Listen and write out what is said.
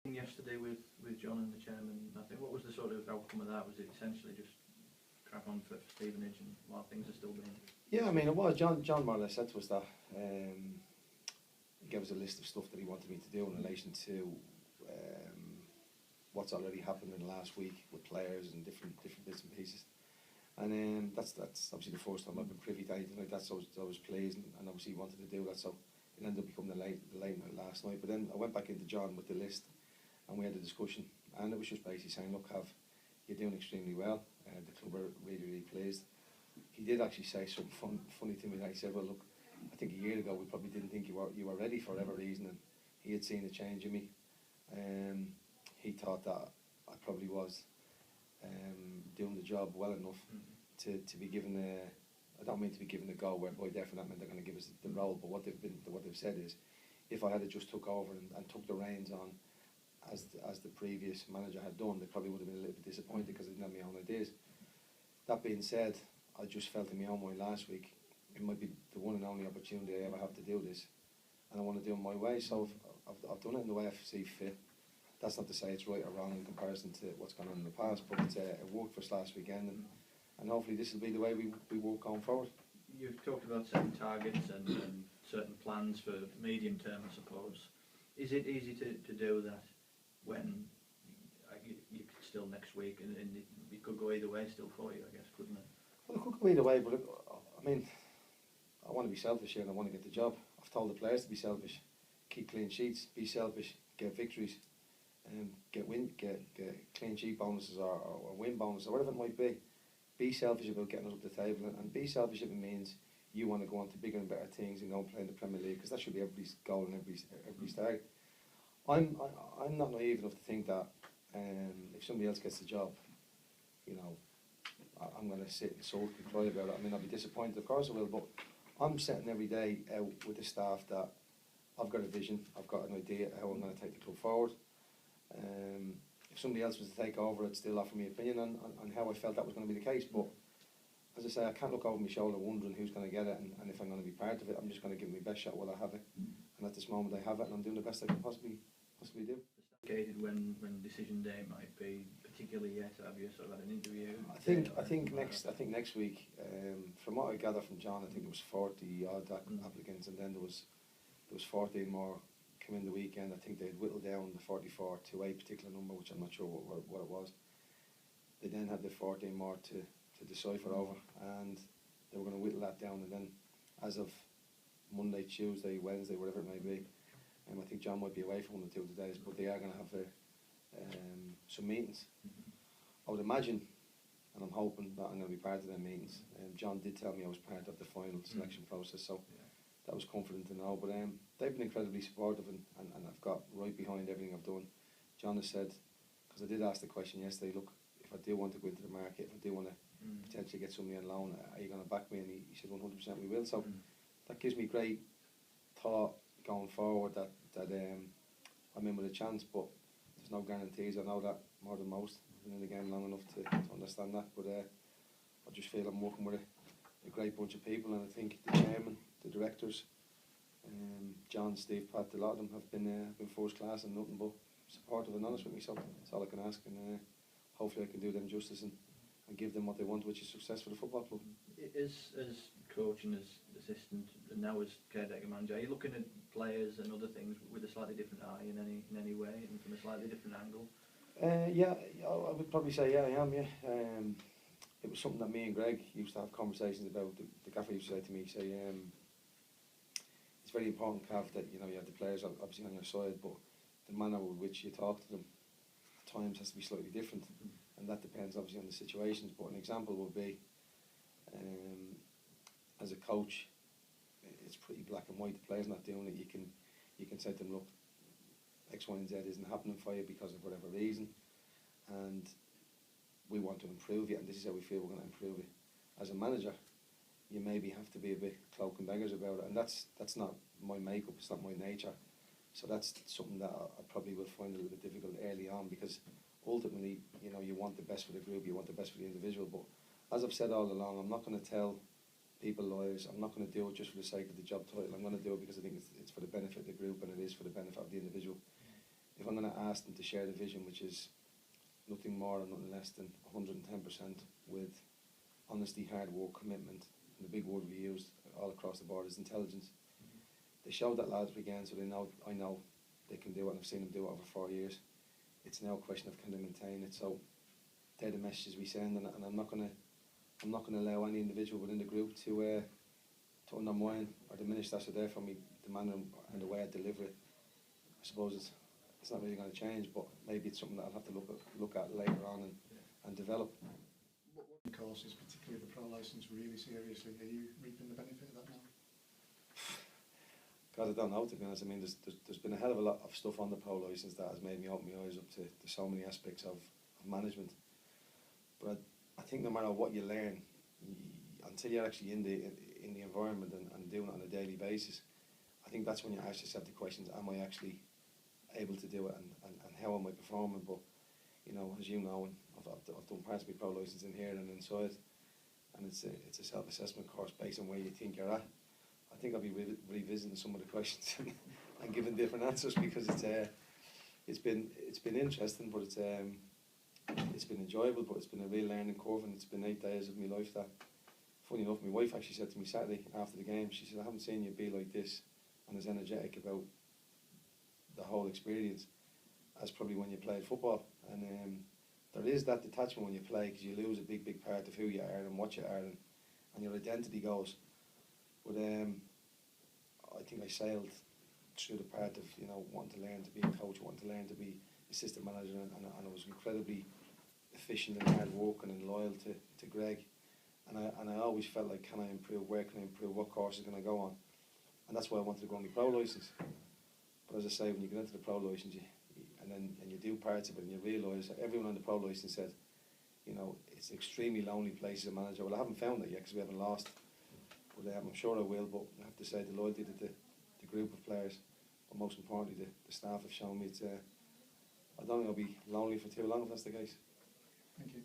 Yesterday with John and the chairman, I think, what was the sort of outcome of that? Was it essentially just crack on for Stevenage and while things are still being... Yeah, I mean, it was. John more or less said to us that he gave us a list of stuff that he wanted me to do in relation to what's already happened in the last week with players and different bits and pieces. And that's obviously the first time I've been privy to anything like that, so I was pleased, and obviously he wanted to do that, so it ended up becoming the late night last night. But then I went back into John with the list, and we had a discussion, and it was just basically saying, look, you're doing extremely well, the club are really pleased. He did actually say something funny to me. He said, well, look, I think a year ago we probably didn't think you were ready for whatever reason, and he had seen a change in me. He thought that I probably was doing the job well enough to be given I don't mean to be given the go where by definite meant they're going to give us the role, but what they've said is, if I had just took over and took the reins on as the previous manager had done, they probably would have been a little bit disappointed because I didn't have my own ideas. That being said, I just felt in my own mind last week, it might be the one and only opportunity I ever have to do this, and I want to do it my way, so I've done it in the way I see fit. That's not to say it's right or wrong in comparison to what's gone on in the past, but it worked for us last weekend, and hopefully this will be the way we work going forward. You've talked about setting targets and certain plans for medium term, I suppose. Is it easy to do that when you could still next week, and it could go either way still for you, I guess, couldn't it? Well, it could go either way, but I mean, I want to be selfish here and I want to get the job. I've told the players to be selfish, keep clean sheets, be selfish, get victories, get clean sheet bonuses or win bonuses or whatever it might be. Be selfish about getting us up the table, and be selfish if it means you want to go on to bigger and better things and go and play in the Premier League, because that should be everybody's goal and everybody's target. I'm not naive enough to think that if somebody else gets the job, you know, I'm going to sit and sulk and cry about it. I mean, I'll be disappointed, of course I will, but I'm setting every day out with the staff that I've got a vision, I've got an idea how I'm going to take the club forward. If somebody else was to take over, I'd still offer my opinion on how I felt that was going to be the case. But as I say, I can't look over my shoulder wondering who's going to get it and if I'm going to be part of it. I'm just going to give it my best shot while I have it. And at this moment I have it, and I'm doing the best I can possibly do. Gated when decision day might be, particularly yet, have you sort of had an interview? I think next week, from what I gather from John, I think there was 40 odd applicants, and then there was 14 more come in the weekend. I think they'd whittled down the 44 to a particular number, which I'm not sure what it was. They then had the 14 more to decipher over, and they were going to whittle that down, and then as of Monday, Tuesday, Wednesday, whatever it may be, I think John might be away for 1 or 2 days, but they are going to have some meetings. I would imagine, and I'm hoping that I'm going to be part of their meetings. John did tell me I was part of the final selection process, so that was comforting to know. But they've been incredibly supportive, and I've got right behind everything I've done. John has said, because I did ask the question yesterday, look, if I do want to go into the market, if I do want to potentially get somebody on loan, are you going to back me? And he said 100% we will. So that gives me great thought going forward that I'm in with a chance, but there's no guarantees. I know that more than most. I've been in the game long enough to understand that, but I just feel I'm working with a great bunch of people, and I think the chairman, the directors, John, Steve, Pat, a lot of them have been first class and nothing but supportive and honest with me, so that's all I can ask, and hopefully I can do them justice and give them what they want, which is success for the football club. As coach and as assistant, and now as caretaker manager, are you looking at players and other things with a slightly different eye in any way, and from a slightly different angle? Yeah, I would probably say yeah, I am. Yeah, it was something that me and Greg used to have conversations about. The gaffer used to say to me, it's very important, Cav, that you have the players obviously on your side, but the manner with which you talk to them at times has to be slightly different, and that depends obviously on the situations. But an example would be, as a coach, it's pretty black and white. The player's not doing it. You can say to them, look, X, Y, and Z isn't happening for you because of whatever reason, and we want to improve it, and this is how we feel we're going to improve it. As a manager, you maybe have to be a bit cloak and beggars about it, and that's not my makeup, it's not my nature. So that's something that I probably will find a little bit difficult early on, because ultimately, you want the best for the group, you want the best for the individual. But as I've said all along, I'm not going to tell people lies. I'm not going to do it just for the sake of the job title. I'm going to do it because I think it's for the benefit of the group, and it is for the benefit of the individual. If I'm going to ask them to share the vision, which is nothing more and nothing less than 110% with honesty, hard work, commitment, and the big word we used all across the board is intelligence. They showed that last weekend, so I know they can do it, and I've seen them do it over 4 years. It's now a question of can they maintain it. So they're the messages we send, and I'm not going to allow any individual within the group to undermine or diminish that. So therefore, the manner and the way I deliver it, I suppose it's not really going to change, but maybe it's something that I'll have to look at later on and develop. What courses, particularly the pro licence, really seriously? Are you reaping the benefit of that now? God, I don't know, to be honest. I mean, there's been a hell of a lot of stuff on the pro licence that has made me open my eyes up to so many aspects of management. But I think no matter what you learn, until you're actually in the environment and doing it on a daily basis, I think that's when you ask yourself the questions: am I actually able to do it, and how am I performing? But you know, as you know, and I've done parts of my pro licence in here and inside, and it's a self-assessment course based on where you think you're at. I think I'll be revisiting some of the questions and giving different answers, because it's been interesting, but it's been enjoyable, but it's been a real learning curve, and it's been 8 days of my life that, funny enough, my wife actually said to me Saturday after the game, she said, I haven't seen you be like this and as energetic about the whole experience as probably when you played football. And there is that detachment when you play, because you lose a big part of who you are and what you are, and your identity goes. But I think I sailed through the part of, you know, wanting to learn to be a coach, wanting to learn to be assistant manager, and I was incredibly efficient and hard working and loyal to Greg. And I always felt like, can I improve? Where can I improve? What course is going to go on? And that's why I wanted to go on the pro licence. But as I say, when you get into the pro licence, and you do parts of it, and you realise that everyone on the pro licence said, you know, it's an extremely lonely place as a manager. Well, I haven't found that yet because we haven't lost. But I'm sure I will. But I have to say, the loyalty that the group of players, but most importantly, the staff have shown me, I don't think I'll be lonely for too long if that's the case. Thank you.